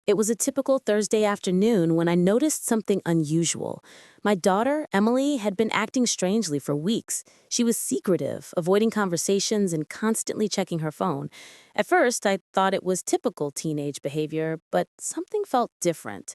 It was a typical Thursday afternoon when I noticed something unusual. My daughter, Emily, had been acting strangely for weeks. She was secretive, avoiding conversations and constantly checking her phone. At first, I thought it was typical teenage behavior, but something felt different.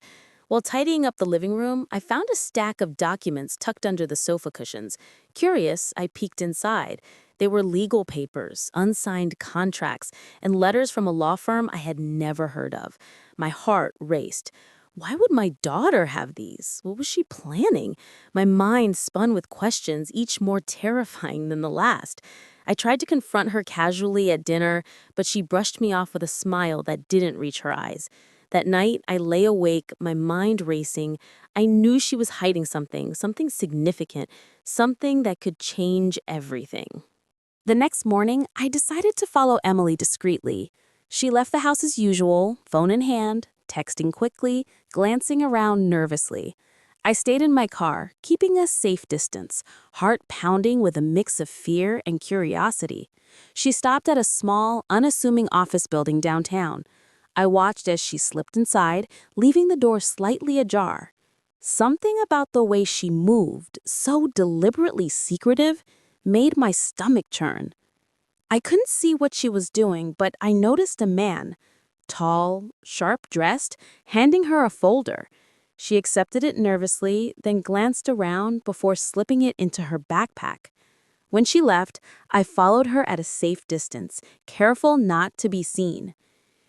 While tidying up the living room, I found a stack of documents tucked under the sofa cushions. Curious, I peeked inside. They were legal papers, unsigned contracts, and letters from a law firm I had never heard of. My heart raced. Why would my daughter have these? What was she planning? My mind spun with questions, each more terrifying than the last. I tried to confront her casually at dinner, but she brushed me off with a smile that didn't reach her eyes. That night, I lay awake, my mind racing. I knew she was hiding something significant, something that could change everything. The next morning, I decided to follow Emily discreetly. She left the house as usual, phone in hand, texting quickly, glancing around nervously. I stayed in my car, keeping a safe distance, heart pounding with a mix of fear and curiosity. She stopped at a small, unassuming office building downtown. I watched as she slipped inside, leaving the door slightly ajar. Something about the way she moved, so deliberately secretive, made my stomach churn. I couldn't see what she was doing, but I noticed a man, tall, sharp-dressed, handing her a folder. She accepted it nervously, then glanced around before slipping it into her backpack. When she left, I followed her at a safe distance, careful not to be seen.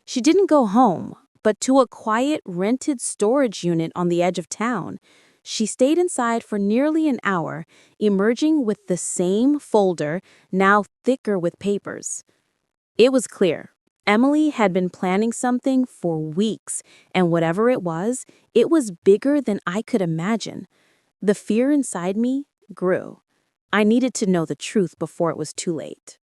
She didn't go home, but to a quiet, rented storage unit on the edge of town. She stayed inside for nearly an hour, emerging with the same folder, now thicker with papers. It was clear. Emily had been planning something for weeks, and whatever it was bigger than I could imagine. The fear inside me grew. I needed to know the truth before it was too late.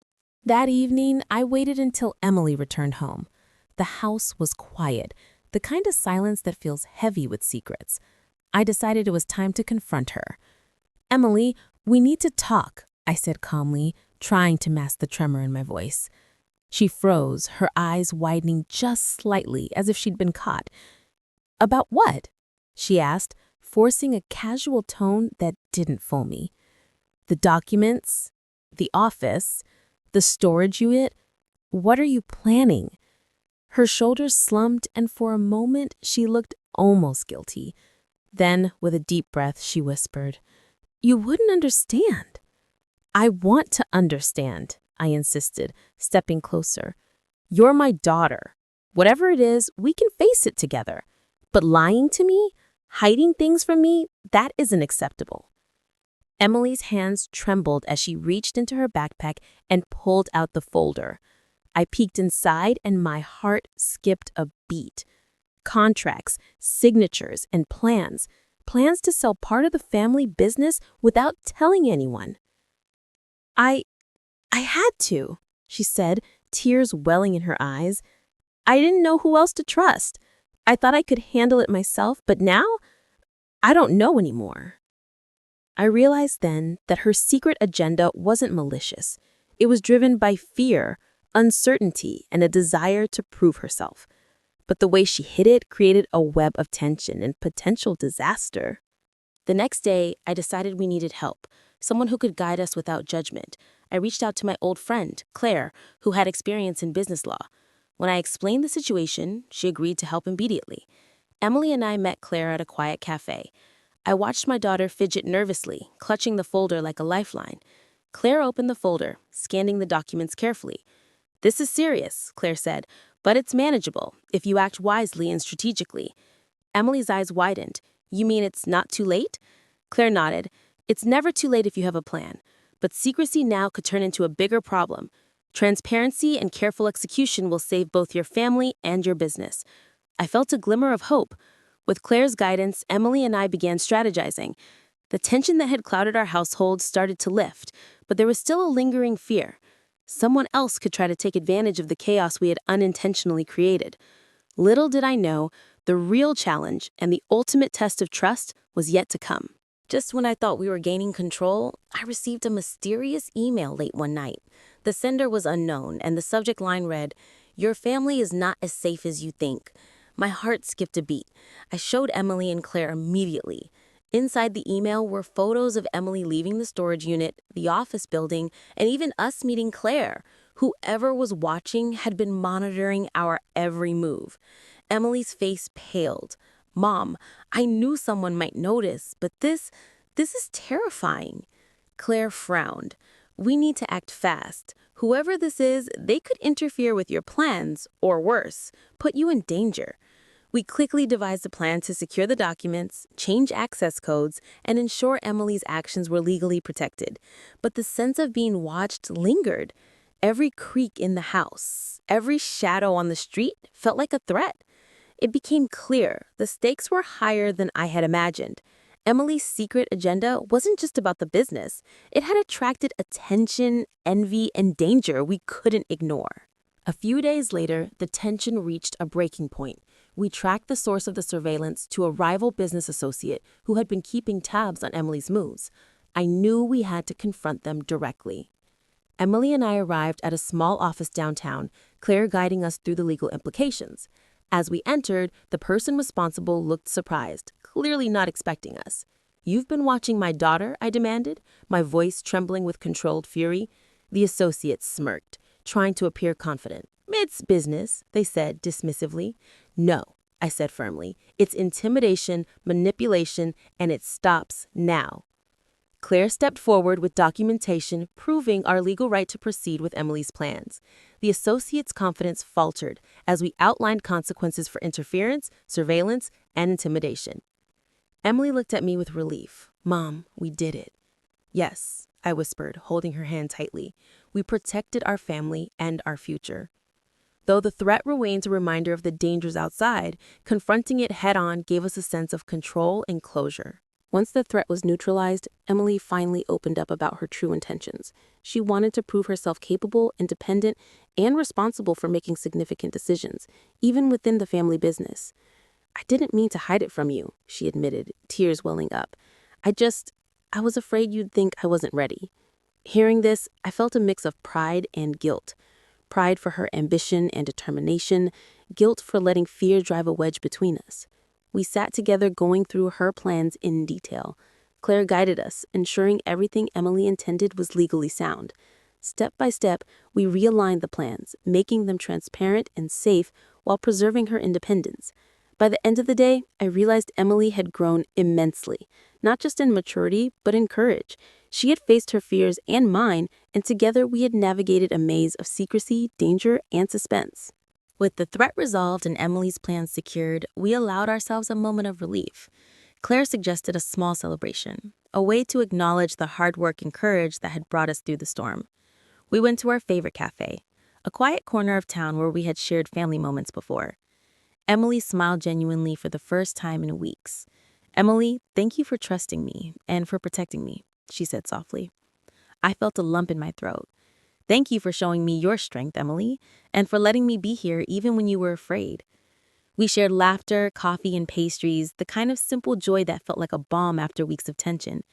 That evening, I waited until Emily returned home. The house was quiet, the kind of silence that feels heavy with secrets. I decided it was time to confront her. "Emily, we need to talk," I said calmly, trying to mask the tremor in my voice. She froze, her eyes widening just slightly as if she'd been caught. "About what?" she asked, forcing a casual tone that didn't fool me. "The documents, the office, the storage unit. What are you planning?" Her shoulders slumped, and for a moment she looked almost guilty. Then, with a deep breath, she whispered, "You wouldn't understand." "I want to understand," I insisted, stepping closer. "You're my daughter. Whatever it is, we can face it together. But lying to me, hiding things from me, that isn't acceptable." Emily's hands trembled as she reached into her backpack and pulled out the folder. I peeked inside and my heart skipped a beat. Contracts, signatures, and plans. Plans to sell part of the family business without telling anyone. I had to," she said, tears welling in her eyes. "I didn't know who else to trust. I thought I could handle it myself, but now, I don't know anymore." I realized then that her secret agenda wasn't malicious. It was driven by fear, uncertainty, and a desire to prove herself. But the way she hid it created a web of tension and potential disaster. The next day, I decided we needed help, someone who could guide us without judgment. I reached out to my old friend, Claire, who had experience in business law. When I explained the situation, she agreed to help immediately. Emily and I met Claire at a quiet cafe. I watched my daughter fidget nervously, clutching the folder like a lifeline. Claire opened the folder, scanning the documents carefully. "This is serious," Claire said, "but it's manageable if you act wisely and strategically." Emily's eyes widened. "You mean it's not too late?" Claire nodded. "It's never too late if you have a plan. But secrecy now could turn into a bigger problem. Transparency and careful execution will save both your family and your business." I felt a glimmer of hope. With Claire's guidance, Emily and I began strategizing. The tension that had clouded our household started to lift, but there was still a lingering fear. Someone else could try to take advantage of the chaos we had unintentionally created. Little did I know, the real challenge and the ultimate test of trust was yet to come. Just when I thought we were gaining control, I received a mysterious email late one night. The sender was unknown, and the subject line read, "Your family is not as safe as you think." My heart skipped a beat. I showed Emily and Claire immediately. Inside the email were photos of Emily leaving the storage unit, the office building, and even us meeting Claire. Whoever was watching had been monitoring our every move. Emily's face paled. Mom, I knew someone might notice, but this is terrifying. Claire frowned. We need to act fast. Whoever this is, they could interfere with your plans, or worse, put you in danger. We quickly devised a plan to secure the documents, change access codes, and ensure Emily's actions were legally protected. But the sense of being watched lingered. Every creak in the house, every shadow on the street felt like a threat. It became clear the stakes were higher than I had imagined. Emily's secret agenda wasn't just about the business. It had attracted attention, envy, and danger we couldn't ignore. A few days later, the tension reached a breaking point. We tracked the source of the surveillance to a rival business associate who had been keeping tabs on Emily's moves. I knew we had to confront them directly. Emily and I arrived at a small office downtown, Claire guiding us through the legal implications. As we entered, the person responsible looked surprised, clearly not expecting us. "You've been watching my daughter?" I demanded, my voice trembling with controlled fury. The associate smirked, trying to appear confident. "It's business," they said dismissively. "No," I said firmly. "It's intimidation, manipulation, and it stops now." Claire stepped forward with documentation proving our legal right to proceed with Emily's plans. The associate's confidence faltered as we outlined consequences for interference, surveillance, and intimidation. Emily looked at me with relief. "Mom, we did it." "Yes," I whispered, holding her hand tightly. "We protected our family and our future." Though the threat remains a reminder of the dangers outside, confronting it head-on gave us a sense of control and closure. Once the threat was neutralized, Emily finally opened up about her true intentions. She wanted to prove herself capable, independent, and responsible for making significant decisions, even within the family business. "I didn't mean to hide it from you," she admitted, tears welling up. I was afraid you'd think I wasn't ready." Hearing this, I felt a mix of pride and guilt. Pride for her ambition and determination, guilt for letting fear drive a wedge between us. We sat together going through her plans in detail. Claire guided us, ensuring everything Emily intended was legally sound. Step by step, we realigned the plans, making them transparent and safe while preserving her independence. By the end of the day, I realized Emily had grown immensely, not just in maturity, but in courage. She had faced her fears and mine, and together we had navigated a maze of secrecy, danger, and suspense. With the threat resolved and Emily's plans secured, we allowed ourselves a moment of relief. Claire suggested a small celebration, a way to acknowledge the hard work and courage that had brought us through the storm. We went to our favorite cafe, a quiet corner of town where we had shared family moments before. Emily smiled genuinely for the first time in weeks. "Emily, thank you for trusting me and for protecting me," she said softly. I felt a lump in my throat. "Thank you for showing me your strength, Emily, and for letting me be here even when you were afraid." We shared laughter, coffee, and pastries, the kind of simple joy that felt like a balm after weeks of tension.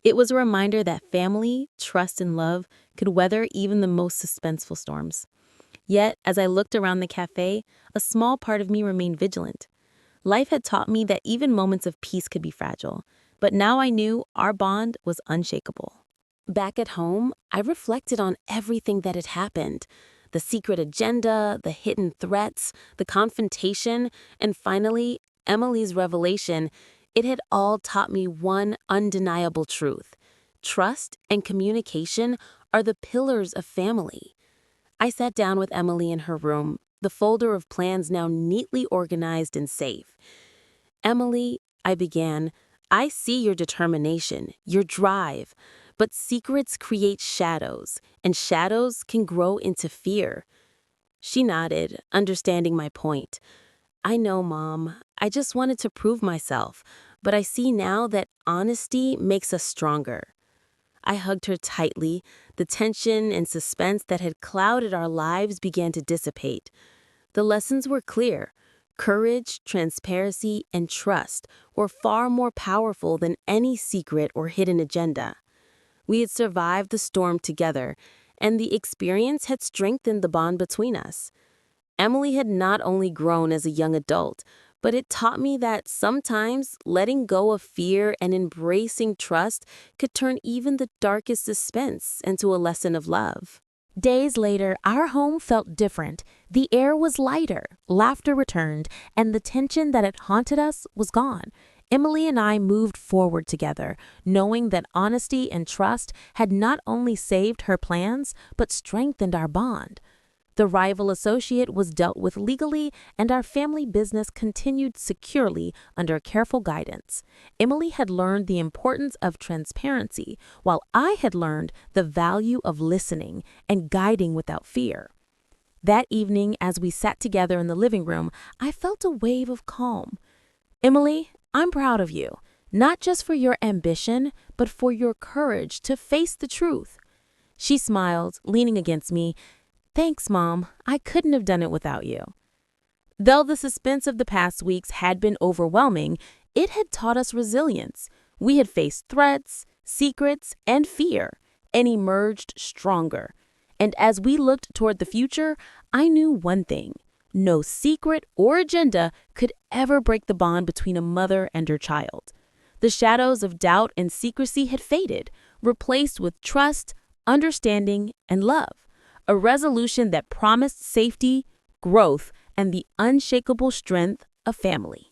It was a reminder that family, trust, and love could weather even the most suspenseful storms. Yet, as I looked around the cafe, a small part of me remained vigilant. Life had taught me that even moments of peace could be fragile, but now I knew our bond was unshakable. Back at home, I reflected on everything that had happened. The secret agenda, the hidden threats, the confrontation, and finally, Emily's revelation. It had all taught me one undeniable truth. Trust and communication are the pillars of family. I sat down with Emily in her room, the folder of plans now neatly organized and safe. "Emily," I began, "I see your determination, your drive. But secrets create shadows, and shadows can grow into fear." She nodded, understanding my point. "I know, Mom. I just wanted to prove myself, but I see now that honesty makes us stronger." I hugged her tightly. The tension and suspense that had clouded our lives began to dissipate. The lessons were clear. Courage, transparency, and trust were far more powerful than any secret or hidden agenda. We had survived the storm together, and the experience had strengthened the bond between us. Emily had not only grown as a young adult, but it taught me that sometimes letting go of fear and embracing trust could turn even the darkest suspense into a lesson of love. Days later, our home felt different. The air was lighter, laughter returned, and the tension that had haunted us was gone. Emily and I moved forward together, knowing that honesty and trust had not only saved her plans, but strengthened our bond. The rival associate was dealt with legally, and our family business continued securely under careful guidance. Emily had learned the importance of transparency, while I had learned the value of listening and guiding without fear. That evening, as we sat together in the living room, I felt a wave of calm. Emily, I'm proud of you, not just for your ambition, but for your courage to face the truth. She smiled, leaning against me. Thanks, Mom. I couldn't have done it without you. Though the suspense of the past weeks had been overwhelming, it had taught us resilience. We had faced threats, secrets, and fear, and emerged stronger. And as we looked toward the future, I knew one thing. No secret or agenda could ever break the bond between a mother and her child. The shadows of doubt and secrecy had faded, replaced with trust, understanding, and love. A resolution that promised safety, growth, and the unshakable strength of family.